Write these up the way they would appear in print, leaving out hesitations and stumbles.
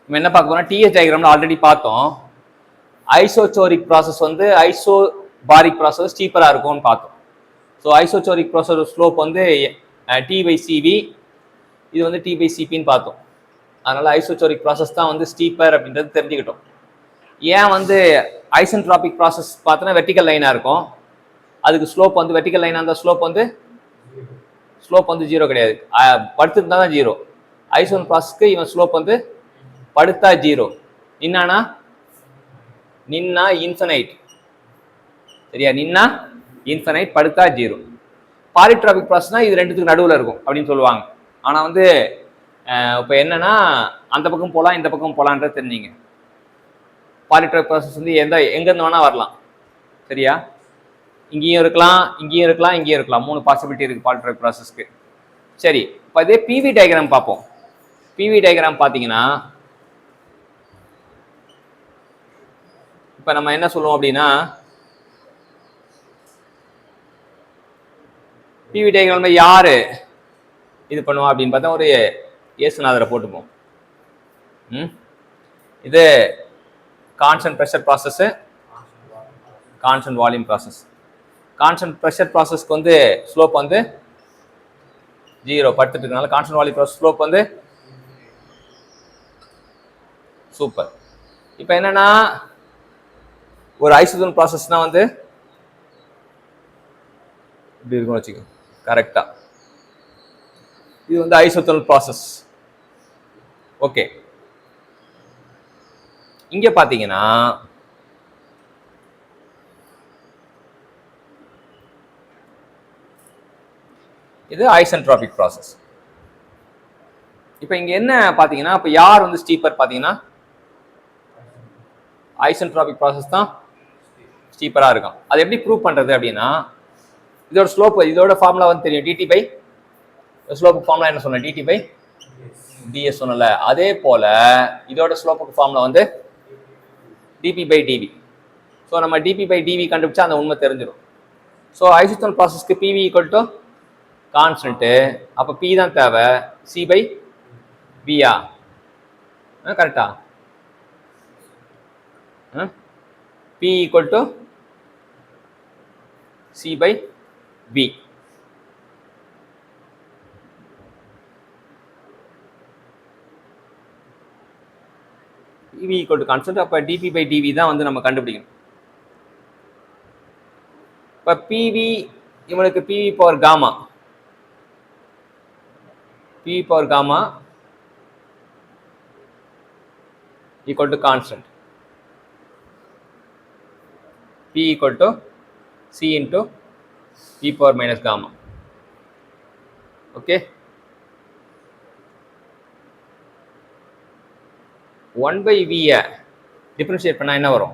நம்ம என்ன பார்க்க போறோம், டிஎஸ் டயக்ராம்ல ஆல்ரெடி பார்த்தோம். ஐசோசோரிக் ப்ராசஸ் வந்து ஐசோபாரிக் ப்ராசஸ் ஸ்டீப்பரா இருக்கும்னு பார்த்தோம். ஸோ ஐசோசோரிக் ப்ராசஸ் ஸ்லோப் வந்து டி/சிவி, இது வந்து டி/சிபின்னு பார்த்தோம். அதனால ஐசோசோரிக் ப்ராசஸ் தான் வந்து ஸ்டீப்பர் அப்படின்றது தெரிஞ்சுக்கிட்டோம். ஏன் வந்து ஐசென்ட்ராபிக் ப்ராசஸ் பார்த்தோன்னா வெர்டிக்கல் லைனாக இருக்கும், அதுக்கு ஸ்லோப் வந்து வெர்டிக்கல் லைனாக இருந்தால் ஸ்லோப் வந்து 0 கிடையாது, படுத்துருந்தா தான் 0. ஐசோன் ப்ராசஸ்க்கு இவன் ஸ்லோப் வந்து படுத்தா 0, நின்னா இன்ஃபனைட். சரியா, நின்னா இன்ஃபனைட், படுத்தா 0. பாலிட்ராபிக் ப்ராசஸ்னா இது ரெண்டுத்துக்கு நடுவில் இருக்கும் அப்படின்னு சொல்லுவாங்க. ஆனால் வந்து இப்போ என்னன்னா அந்த பக்கம் போகலாம் இந்த பக்கம் போகலான்ற தெரிஞ்சிங்க. பாலிட்ராபிக் ப்ராசஸ் வந்து எங்கேருந்து வேணால் வரலாம். சரியா, இங்கேயும் இருக்கலாம், இங்கேயும் இருக்கலாம், இங்கேயும் இருக்கலாம். 3 பாசிபிலிட்டி இருக்குது பாலிட்ராபிக் ப்ராசஸ்க்கு. சரி, இப்போ அதே பிவி டயக்ராம் பார்ப்போம். பிவி டயக்ராம் பார்த்தீங்கன்னா இப்போ நம்ம என்ன சொல்லுவோம் அப்படின்னா, பிவி டயக்ராம்ல யாரு இது பண்ணுவோம் அப்படின்னு பார்த்தா ஒரு இயேசுநாதரை போட்டுப்போம். இது constant pressure process, constant volume process. Constant pressure ப்ராசஸ்க்கு வந்து ஸ்லோப் வந்து 0 படுத்துட்டு இருக்கனால கான்ஸ்டன்ட் வால்யூம் ப்ராசஸ் ஸ்லோப் வந்து சூப்பர். இப்போ என்னன்னா ஒரு ஐசோதர்மல் ப்ராசஸ்னா வந்து இப்படி இருக்கும்னு வச்சுக்கோ, கரெக்டா. இது வந்து ஐசோதர்மல் ப்ராசஸ். ஓகே, இங்க பாத்தீங்கன்னா இது ஐசென்ட்ராபிக் ப்ராசஸ். இப்போ இங்க என்ன பாத்தீங்கன்னா, இப்போ யார் வந்து ஸ்டீப்பர் பாத்தீங்கன்னா ஐசென்ட்ராபிக் ப்ராசஸ் தான் ஸ்டீப்பரா இருக்கும். அது எப்படி ப்ரூவ் பண்றது அப்படின்னா, இதோட ஸ்லோப், இதோட ஃபார்முலா வந்து தெரியும், டிடி பை ஸ்லோப்புக்கு ஃபார்முலா என்ன சொன்னேன், டிடி பை டிஎஸ் சொன்னல. அதே போல இதோட ஸ்லோப்புக்கு ஃபார்முலா வந்து டிபி பை டிவி. ஸோ நம்ம டிபி பை டிவி கண்டுபிடிச்சா அந்த உண்மை தெரிஞ்சிடும். ஸோ ஐசோதர்மல் ப்ராசஸ்க்கு பிவி ஈக்குவல் டு கான்ஸ்டன்ட்டு, அப்போ பி தான் தேவை, சி பை பியா, கரெக்டா? P equal to C by P. PV equal to constant. அப்போ dP by dV தான் வந்து நம்ம கண்டுபிடிக்கணும். இப்போ PV இவனுக்கு PV power gamma, PV power gamma equal to constant. P equal to C into e power minus gamma. Okay. 1 by V differentiate பண்ணா என்ன வரும்?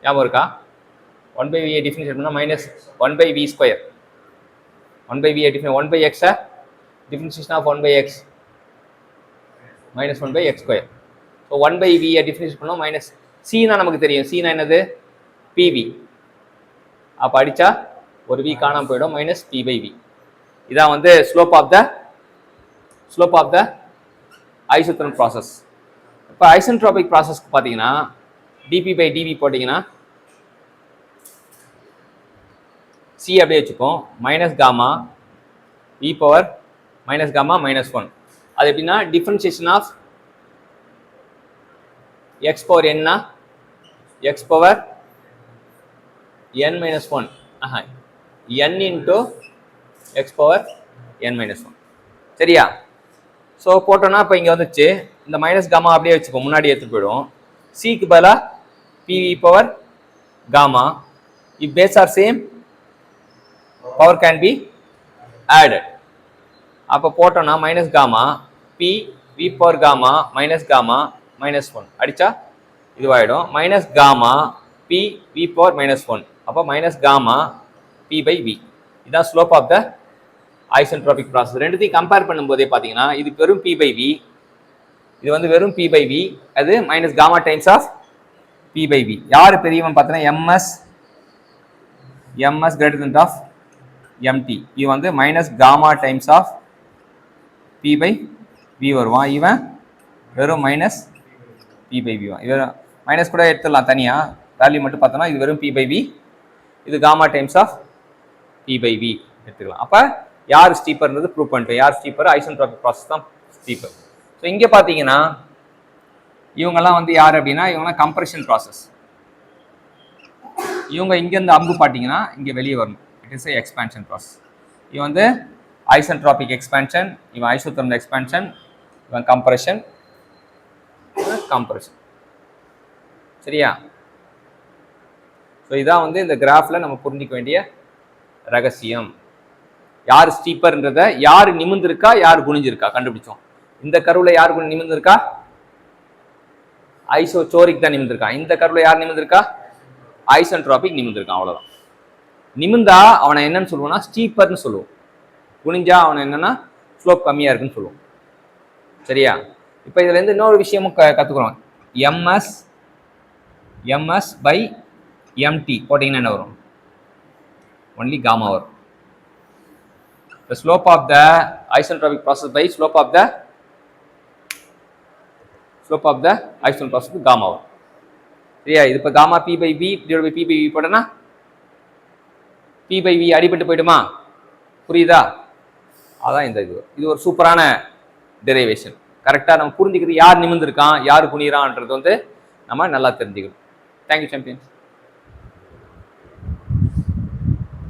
ஞாபகம் இருக்கா? 1 by V differentiate பண்ணா minus 1 by V square. 1 by V differentiate 1 by X differentiation of 1 by X minus 1 by X square. So 1 by V differentiate பண்ணா minus C னா நமக்கு தெரியும். C னா என்னது? PV. அப்ப அடிச்சா ஒரு V காணாம போயிடும், minus P by V. இதான் வந்து slope of the isothermal process. இப்போ ஐசென்ட்ரோபிக் ப்ராசஸ்க்கு பார்த்தீங்கன்னா dP by dV போட்டிங்கன்னா C அப்படியே வச்சுப்போம், minus gamma e power minus gamma minus 1. அது எப்படின்னா differentiation of x power n x power n minus 1 n into x power n minus 1. சரியா? So போட்டோன்னா இப்போ இங்கே வந்துச்சு, இந்த மைனஸ் காமா அப்படியே வச்சுப்போம், முன்னாடி எடுத்துகிட்டு போயிடும். சிக்கு பதிலாக PV power gamma. If base are same power can be added. அப்போ போட்டோன்னா minus gamma P V power gamma minus 1 அடித்தா இதுவாகிடும், minus gamma P V power minus 1. அப்போ minus gamma P by V. இதுதான் slope of the isentropic process. ரெண்டுத்தையும் compare பண்ணும்போதே பார்த்தீங்கன்னா இது வெறும் P by V, இது வந்து வெறும் P by V, அது minus gamma times of P by V. யார் பெரியவன் பார்த்தீங்கன்னா MS greater than of MT. இது வந்து minus gamma times of P by V வருவான். இவன் வெறும் மைனஸ் பி பை வி1. இது மைனஸ் கூட எடுத்துடலாம் தனியாக, வேல்யூ மட்டும் பார்த்தோம்னா இது வெறும் பி பை வி, இது gamma times of P by V எடுத்துக்கலாம். அப்போ யார் ஸ்டீப்பர்ன்றது ப்ரூவ் பண்ணிட்டோம். யார் ஸ்டீப்பர்? ஐசோட்ரோபிக் ப்ராசஸ் தான் ஸ்டீப்பர். ஸோ இங்கே பார்த்தீங்கன்னா இவங்கெல்லாம் வந்து யார் அப்படின்னா இவங்கெல்லாம் கம்ப்ரெஷன் ப்ராசஸ். இவங்க இங்கேருந்து அம்பு பார்த்தீங்கன்னா இங்கே வெளியே வரணும். It is a expansion process. இவன் வந்து ஐசோட்ரோபிக் எக்ஸ்பேன்ஷன், இவன் ஐசோதெர்மல் எக்ஸ்பேன்ஷன், இவன் கம்ப்ரெஷன், கம்ப்ரெஷன். சரியா? ஸோ இதான் வந்து இந்த கிராஃபில் நம்ம புரிஞ்சிக்க வேண்டிய ரகசியம். யார் ஸ்டீப்பர்ன்றத, யார் நிமிர்ந்திருக்கா யார் குனிஞ்சிருக்கா கண்டுபிடிச்சோம். இந்த கருவில் யார் நிமிர்ந்திருக்கா? ஐசோசோரிக் தான் நிமிர்ந்திருக்கா. இந்த கருவில் யார் நிமிர்ந்திருக்கா? ஐசோட்ரோபிக் நிமிர்ந்திருக்கான். அவ்வளோதான். நிமிர்ந்தா அவனை என்னன்னு சொல்லுவோம்னா ஸ்டீப்பர்னு சொல்லுவோம். குனிஞ்சா அவனை என்னன்னா ஸ்லோப் கம்மியாக இருக்குன்னு சொல்லுவோம். சரியா? இப்போ இதுல இருந்து இன்னொரு விஷயமும் கற்றுக்குறோம். எம்எஸ் பை எம்டி போட்டிங்கன்னா என்ன வரும்? ஒன்லி காமா வரும். The slope of the isentropic process by slope of the isentropic process gamma வரும். சரியா? இது இப்போ gamma P by V divide by P by V போட்டோன்னா பி பை வி அடிபட்டு போயிடுமா? புரியுதா? அதான் இந்த இது ஒரு சூப்பரான டெரிவேஷன். கரெக்டாக நம்ம புரிஞ்சுக்கிறது யார் நிமிர்ந்திருக்கான் யார் குனிறான்றது வந்து நம்ம நல்லா தெரிஞ்சுக்கணும். Thank you champions.